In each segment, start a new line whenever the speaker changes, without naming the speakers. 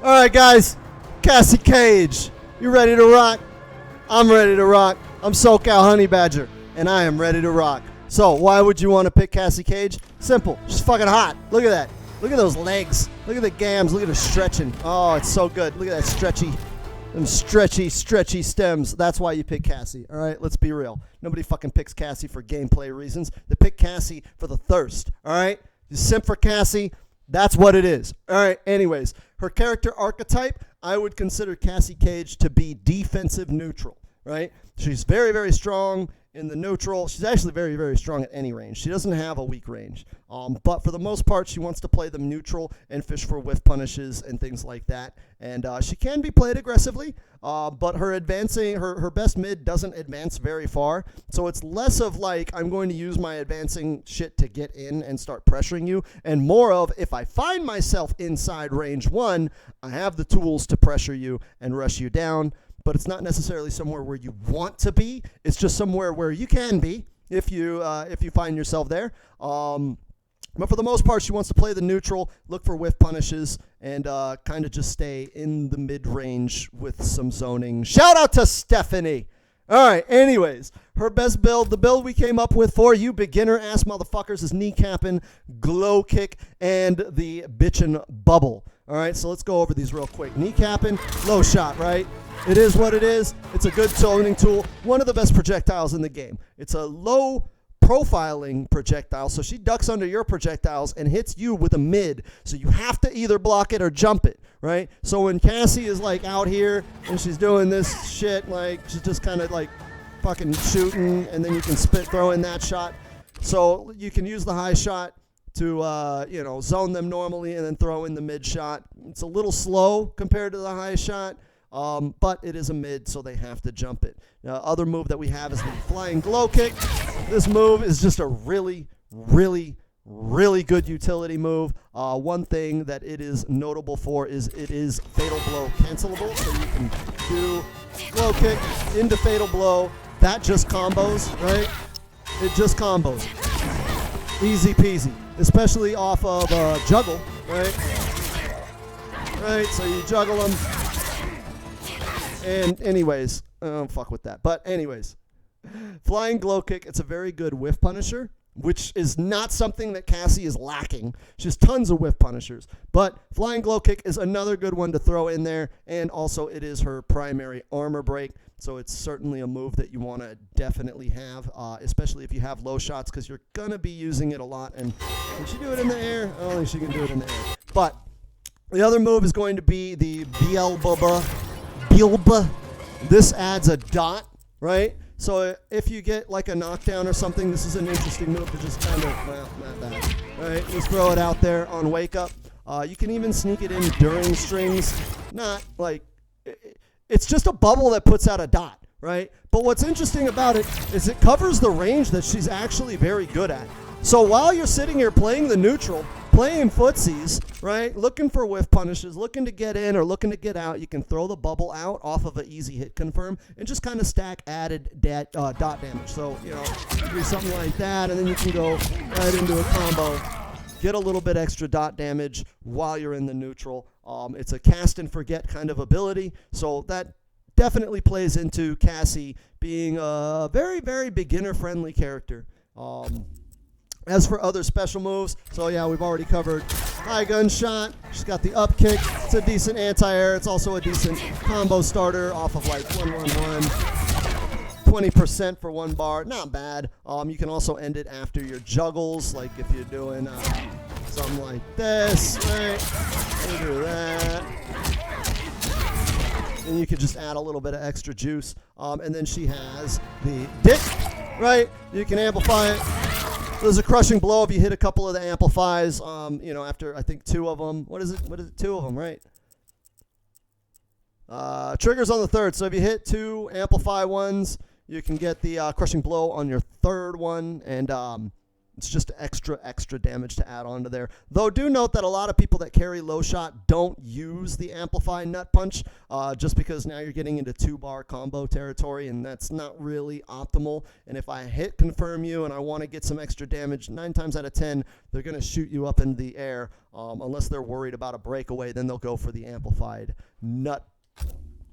All right, guys. Cassie Cage. You ready to rock? I'm ready to rock. I'm SoCal Honey Badger, and I am ready to rock. So why would you want to pick Cassie Cage? Simple. She's fucking hot. Look at that. Look at those legs. Look at the gams. Look at her stretching. Oh, it's so good. Look at that stretchy stems. That's why you pick Cassie. All right, let's be real. Nobody fucking picks Cassie for gameplay reasons. They pick Cassie for the thirst. All right, you simp for Cassie. That's what it is. All right, anyways, her character archetype, I would consider Cassie Cage to be defensive neutral, right? She's very, very strong in the neutral. She's actually very, very strong at any range. She doesn't have a weak range. But for the most part, she wants to play them neutral and fish for whiff punishes and things like that. And she can be played aggressively, but her best mid doesn't advance very far. So it's less of like, I'm going to use my advancing shit to get in and start pressuring you, and more of, if I find myself inside range 1, I have the tools to pressure you and rush you down. But it's not necessarily somewhere where you want to be. It's just somewhere where you can be if you find yourself there. But for the most part, she wants to play the neutral, look for whiff punishes, and kind of just stay in the mid-range with some zoning. Shout out to Stephanie. All right, anyways, her best build, the build we came up with for you beginner-ass motherfuckers, is kneecapping, glow kick, and the bitchin' bubble. All right, so let's go over these real quick. Kneecapping, low shot, right? It is what it is. It's a good zoning tool. One of the best projectiles in the game. It's a low profiling projectile, so she ducks under your projectiles and hits you with a mid. So you have to either block it or jump it, right? So when Cassie is like out here and she's doing this shit, like she's just kind of like fucking shooting, and then you can throw in that shot. So you can use the high shot to zone them normally and then throw in the mid shot. It's a little slow compared to the high shot. But it is a mid, so they have to jump it. Now, other move that we have is the flying glow kick. This move is just a really, really, really good utility move. One thing that it is notable for is it is fatal blow cancelable, so you can do glow kick into fatal blow. That just combos, right? It just combos. Easy peasy, especially off of juggle, right? Right, so you juggle them. And anyways, don't fuck with that. But anyways, flying glow kick, it's a very good whiff punisher, which is not something that Cassie is lacking. She has tons of whiff punishers. But flying glow kick is another good one to throw in there. And also it is her primary armor break. So it's certainly a move that you want to definitely have, especially if you have low shots, because you're going to be using it a lot. And can she do it in the air? I don't think she can do it in the air. But the other move is going to be the Beelzebub. This adds a dot, right? So if you get like a knockdown or something, this is an interesting move to just kind of, well, not bad, right? Just throw it out there on wake up. You can even sneak it in during strings. Not like, it's just a bubble that puts out a dot, right? But what's interesting about it is it covers the range that she's actually very good at. So while you're sitting here playing the neutral, playing footsies, right, looking for whiff punishes, looking to get in or looking to get out, you can throw the bubble out off of an easy hit confirm and just kind of stack added dot damage. So, do something like that, and then you can go right into a combo, get a little bit extra dot damage while you're in the neutral. It's a cast and forget kind of ability, so that definitely plays into Cassie being a very, very beginner-friendly character. As for other special moves, so yeah, we've already covered high gunshot. She's got the up kick. It's a decent anti-air. It's also a decent combo starter off of like 1-1-1. 20% for 1 bar. Not bad. You can also end it after your juggles, like if you're doing something like this, right? You do that. And you could just add a little bit of extra juice. And then she has the dick, right? You can amplify it. There's a crushing blow if you hit a couple of the amplifies, after I think 2 of them. What is it? 2 of them, right? Triggers on the 3rd. So if you hit 2 amplify ones, you can get the crushing blow on your 3rd one. And It's just extra damage to add on to there. Though do note that a lot of people that carry low shot don't use the amplify nut punch just because now you're getting into 2-bar combo territory, and that's not really optimal. And if I hit confirm you and I want to get some extra damage, 9 times out of 10, they're going to shoot you up in the air. Unless they're worried about a breakaway, then they'll go for the amplified nut.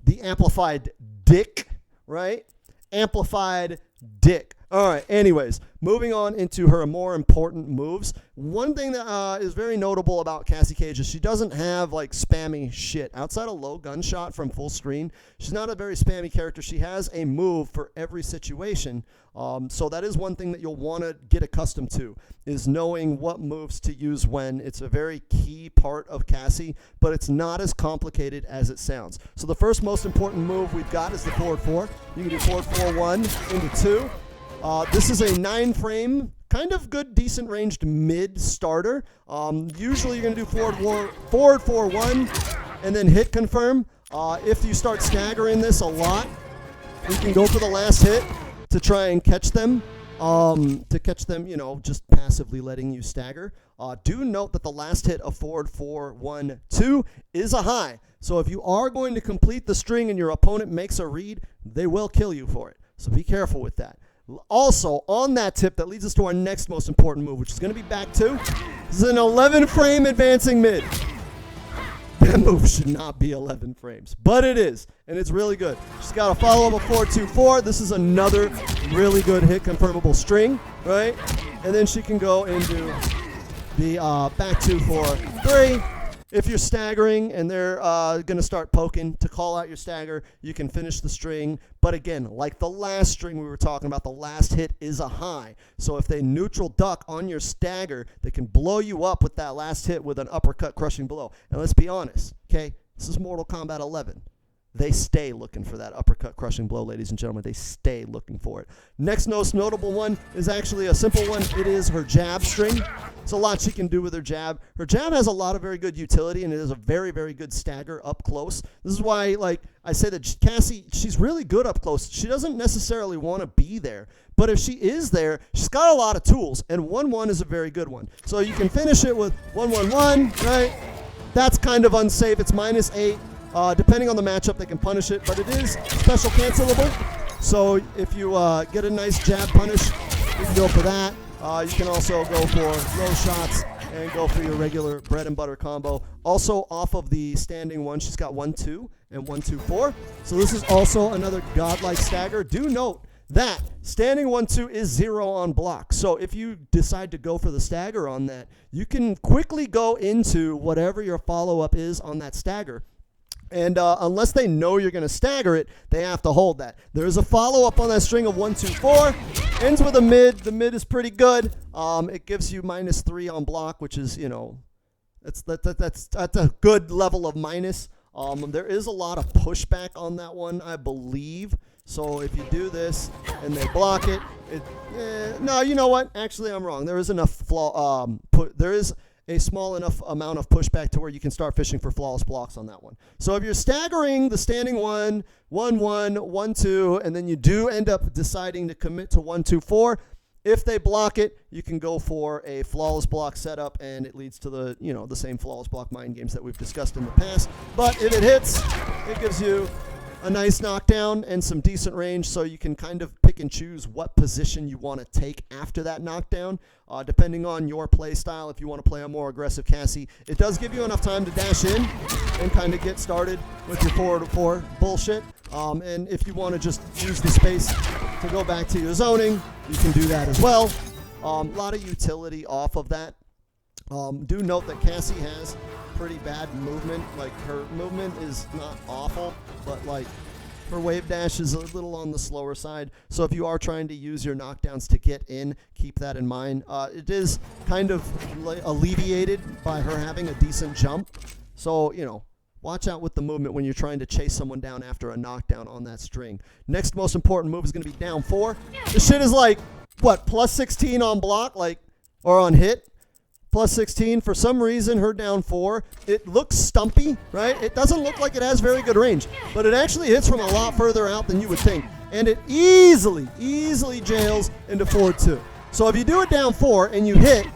The amplified dick, right? Amplified dick. All right, anyways, moving on into her more important moves. One thing that is very notable about Cassie Cage is she doesn't have like spammy shit. Outside of low gunshot from full screen, she's not a very spammy character. She has a move for every situation. So that is one thing that you'll want to get accustomed to, is knowing what moves to use when. It's a very key part of Cassie, but it's not as complicated as it sounds. So the first most important move we've got is the forward 4. You can do forward 4-1 into 2. This is a 9-frame, kind of good, decent ranged mid starter. Usually you're going to do forward 4-1 and then hit confirm. If you start staggering this a lot, you can go for the last hit to try and catch them. You know, just passively letting you stagger. Do note that the last hit of forward 4-1-2 is a high. So if you are going to complete the string and your opponent makes a read, they will kill you for it. So be careful with that. Also, on that tip, that leads us to our next most important move, which is going to be back 2. This is an 11-frame advancing mid. That move should not be 11 frames, but it is, and it's really good. She's got a follow-up of 4-2-4. This is another really good hit confirmable string, right? And then she can go into the back 2-4-3. If you're staggering and they're going to start poking to call out your stagger, you can finish the string. But again, like the last string we were talking about, the last hit is a high. So if they neutral duck on your stagger, they can blow you up with that last hit with an uppercut crushing blow. And let's be honest, okay? This is Mortal Kombat 11. They stay looking for that uppercut crushing blow, ladies and gentlemen. They stay looking for it. Next most notable one is actually a simple one. It is her jab string. It's a lot she can do with her jab. Her jab has a lot of very good utility, and it is a very, very good stagger up close. This is why, like, I say that Cassie, she's really good up close. She doesn't necessarily want to be there, but if she is there, she's got a lot of tools, and 1-1 is a very good one. So you can finish it with 1-1-1, right? That's kind of unsafe. It's -8. Depending on the matchup, they can punish it, but it is special cancelable. So if you get a nice jab punish, you can go for that. You can also go for low shots and go for your regular bread and butter combo. Also, off of the standing one, she's got 1-2 and 1-2-4. So this is also another godlike stagger. Do note that standing 1-2 is 0 on block. So if you decide to go for the stagger on that, you can quickly go into whatever your follow-up is on that stagger. And unless they know you're going to stagger it, they have to hold that. There is a follow-up on that string of 1-2-4. Ends with a mid. The mid is pretty good. It gives you -3 on block, which is, you know, that's a good level of minus. There is a lot of pushback on that one, I believe. So if you do this and they block it, no, you know what? Actually, I'm wrong. There is enough flaw. There is a small enough amount of pushback to where you can start fishing for flawless blocks on that one. So if you're staggering the standing 1, 1-1, 1-2, and then you do end up deciding to commit to 1-2-4, if they block it, you can go for a flawless block setup, and it leads to the, you know, the same flawless block mind games that we've discussed in the past. But if it hits, it gives you a nice knockdown and some decent range, so you can kind of pick and choose what position you want to take after that knockdown, depending on your play style. If you want to play a more aggressive Cassie, it does give you enough time to dash in and kind of get started with your 4-4 bullshit. And if you want to just use the space to go back to your zoning, you can do that as well. A lot of utility off of that. Do note that Cassie has pretty bad movement. Like, her movement is not awful, but like her wave dash is a little on the slower side. So if you are trying to use your knockdowns to get in, keep that in mind. It is kind of alleviated by her having a decent jump. So, you know, watch out with the movement when you're trying to chase someone down after a knockdown on that string. Next most important move is going to be down 4. This shit is like, what, +16 on block, like, or on hit? +16. For some reason, her down 4, it looks stumpy, right? It doesn't look like it has very good range, but it actually hits from a lot further out than you would think. And it easily jails into 4-2. So if you do it down 4 and you hit,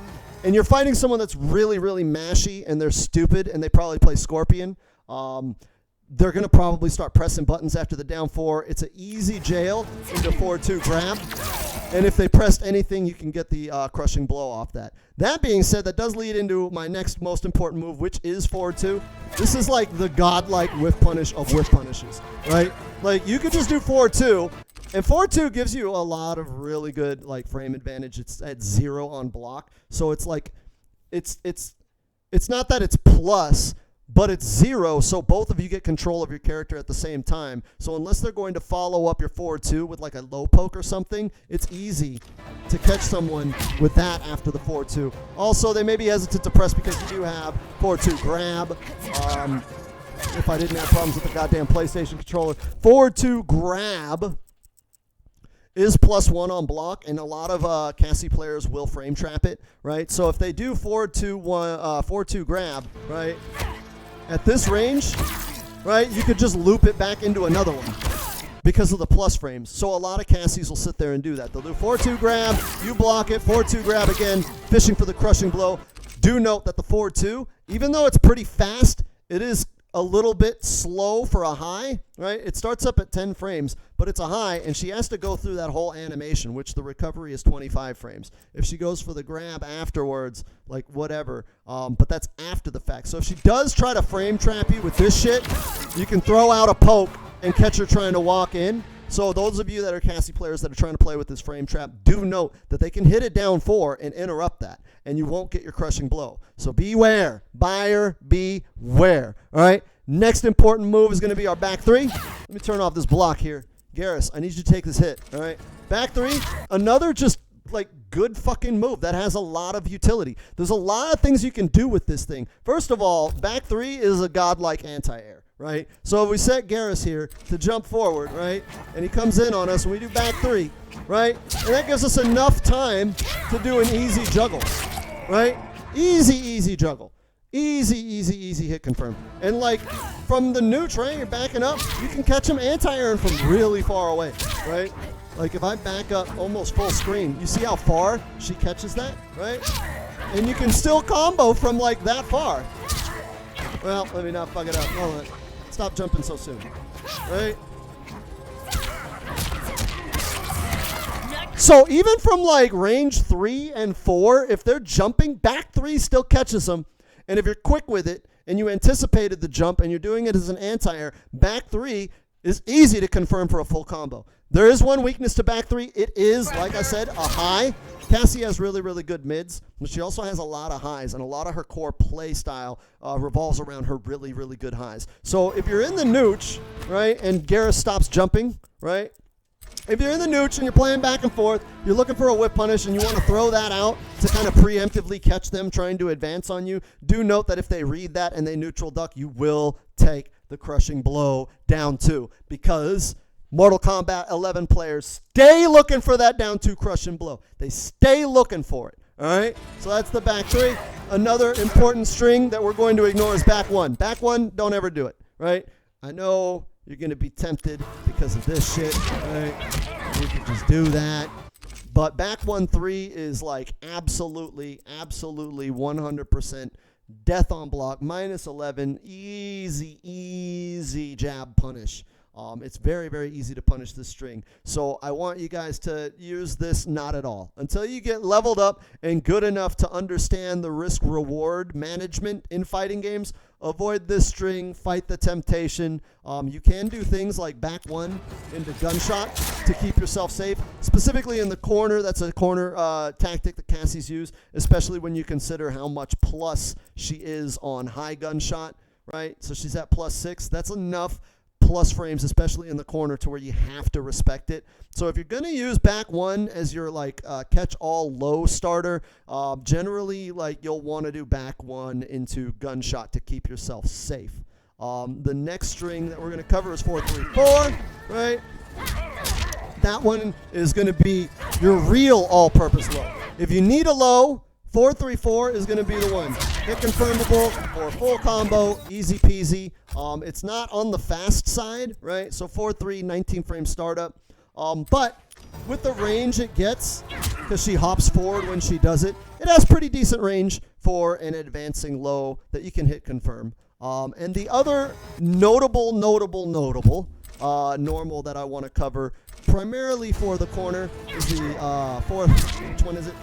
and you're fighting someone that's really, really mashy and they're stupid and they probably play Scorpion, they're going to probably start pressing buttons after the down 4. It's an easy jail into 4-2 grab. And if they pressed anything, you can get the crushing blow off that. That being said, that does lead into my next most important move, which is 4-2. This is like the godlike whiff punish of whiff punishes, right? Like, you could just do 4-2, and 4-2 gives you a lot of really good like frame advantage. It's at 0 on block, so it's like it's not that it's plus, but it's 0, so both of you get control of your character at the same time. So unless they're going to follow up your 4-2 with like a low poke or something, it's easy to catch someone with that after the 4-2. Also, they may be hesitant to press because you do have 4-2 grab. If I didn't have problems with the goddamn PlayStation controller. 4-2 grab is +1 on block, and a lot of Cassie players will frame trap it, right? So if they do 4-2 grab, right, at this range, right, you could just loop it back into another one because of the plus frames. So a lot of Cassies will sit there and do that. They'll do 4-2 grab, you block it, 4-2 grab again, fishing for the crushing blow. Do note that the 4-2, even though it's pretty fast, it is a little bit slow for a high, right? It starts up at 10 frames, but it's a high, and she has to go through that whole animation, which the recovery is 25 frames. If she goes for the grab afterwards, like whatever, but that's after the fact. So if she does try to frame trap you with this shit, you can throw out a poke and catch her trying to walk in. So those of you that are Cassie players that are trying to play with this frame trap, do note that they can hit it down 4 and interrupt that, and you won't get your crushing blow. So beware. Buyer, beware. All right? Next important move is going to be our back 3. Let me turn off this block here. Garrus, I need you to take this hit. All right? Back 3, another just like good fucking move that has a lot of utility. There's a lot of things you can do with this thing. First of all, back 3 is a godlike anti-air. Right? So if we set Garrus here to jump forward, right? And he comes in on us and we do back 3, right? And that gives us enough time to do an easy juggle, right? Easy juggle. Easy hit confirm. And like from the neutral, right? You're backing up, you can catch him anti-airing from really far away, right? Like if I back up almost full screen, you see how far she catches that, right? And you can still combo from like that far. Well, let me not fuck it up. Hold on. Stop jumping so soon. Right? So even from like range 3 and 4, if they're jumping, back 3 still catches them. And if you're quick with it and you anticipated the jump and you're doing it as an anti-air, back 3 is easy to confirm for a full combo. There is one weakness to back 3. It is, like I said, a high. Cassie has really, really good mids, but she also has a lot of highs, and a lot of her core play style revolves around her really, really good highs. So if you're in the nooch, right, and Garrus stops jumping, right, if you're in the nooch and you're playing back and forth, you're looking for a whip punish and you want to throw that out to kind of preemptively catch them trying to advance on you, do note that if they read that and they neutral duck, you will take the crushing blow down 2, because Mortal Kombat 11 players stay looking for that down 2 crushing blow. They stay looking for it. All right? So that's the back 3. Another important string that we're going to ignore is back 1. Back 1, don't ever do it. Right? I know you're going to be tempted because of this shit. Right? You can just do that. But back 1-3 is like absolutely 100% death on block. -11. Easy jab punish. It's very, very easy to punish this string. So I want you guys to use this not at all. Until you get leveled up and good enough to understand the risk-reward management in fighting games, avoid this string, fight the temptation. You can do things like back 1 into gunshot to keep yourself safe. Specifically in the corner, that's a corner tactic that Cassie's use, especially when you consider how much plus she is on high gunshot, right? So she's at +6. That's enough plus frames, especially in the corner, to where you have to respect it. So if you're going to use back 1 as your like catch-all low starter, generally like you'll want to do back 1 into gunshot to keep yourself safe. The next string that we're going to cover is 4-3-4, right? That one is going to be your real all-purpose low. If you need a low, 4-3-4 is going to be the one. Hit confirmable or full combo, easy peasy. It's not on the fast side, right? So 4-3, 19 frame startup. But with the range it gets, because she hops forward when she does it, it has pretty decent range for an advancing low that you can hit confirm. And the other notable normal that I want to cover primarily for the corner is the fourth, which one is it?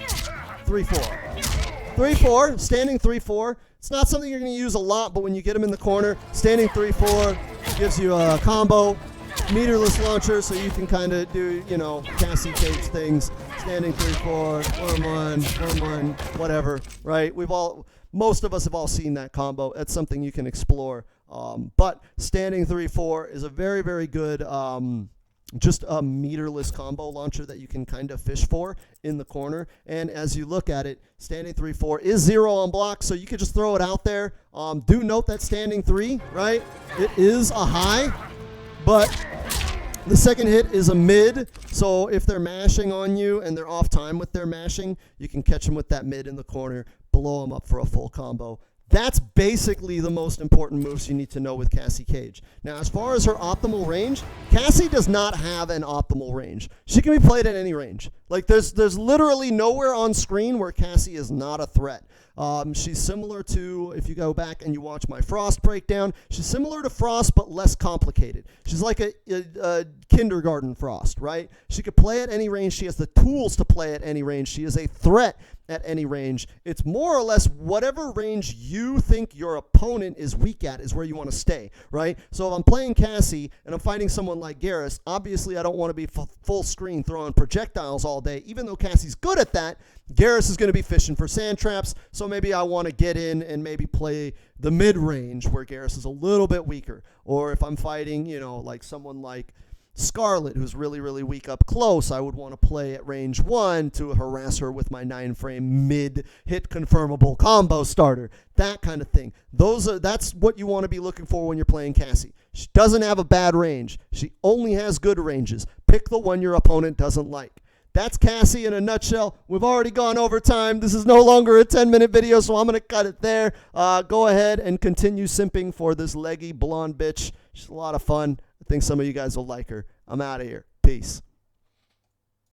3-4. 3-4, standing 3-4. It's not something you're going to use a lot, but when you get them in the corner, standing 3-4 gives you a combo, meterless launcher, so you can kind of do, you know, Cassie Cage things, standing 3-4, worm one, whatever, right? Most of us have all seen that combo. That's something you can explore. But standing 3-4 is a very, very good, just a meterless combo launcher that you can kind of fish for in the corner. And as you look at it, standing 3-4 is 0 on block, so you could just throw it out there. Do note that standing 3, right? It is a high, but the second hit is a mid, so if they're mashing on you and they're off time with their mashing, you can catch them with that mid in the corner, blow them up for a full combo. That's basically the most important moves you need to know with Cassie Cage. Now, as far as her optimal range, Cassie does not have an optimal range. She can be played at any range. Like, there's literally nowhere on screen where Cassie is not a threat. She's similar to, if you go back and you watch my Frost breakdown, she's similar to Frost but less complicated. She's like a kindergarten Frost, right? She could play at any range. She has the tools to play at any range. She is a threat at any range. It's more or less whatever range you think your opponent is weak at is where you want to stay, right? So if I'm playing Cassie and I'm fighting someone like Garrus, obviously I don't want to be full screen throwing projectiles all day. Even though Cassie's good at that, Garrus is going to be fishing for sand traps, so maybe I want to get in and maybe play the mid-range where Garrus is a little bit weaker. Or if I'm fighting, you know, like someone like Scarlet, who's really, really weak up close, I would want to play at range 1 to harass her with my 9-frame mid-hit confirmable combo starter. That kind of thing. That's what you want to be looking for when you're playing Cassie. She doesn't have a bad range. She only has good ranges. Pick the one your opponent doesn't like. That's Cassie in a nutshell. We've already gone over time. This is no longer a 10-minute video, so I'm going to cut it there. Go ahead and continue simping for this leggy blonde bitch. She's a lot of fun. I think some of you guys will like her. I'm out of here. Peace.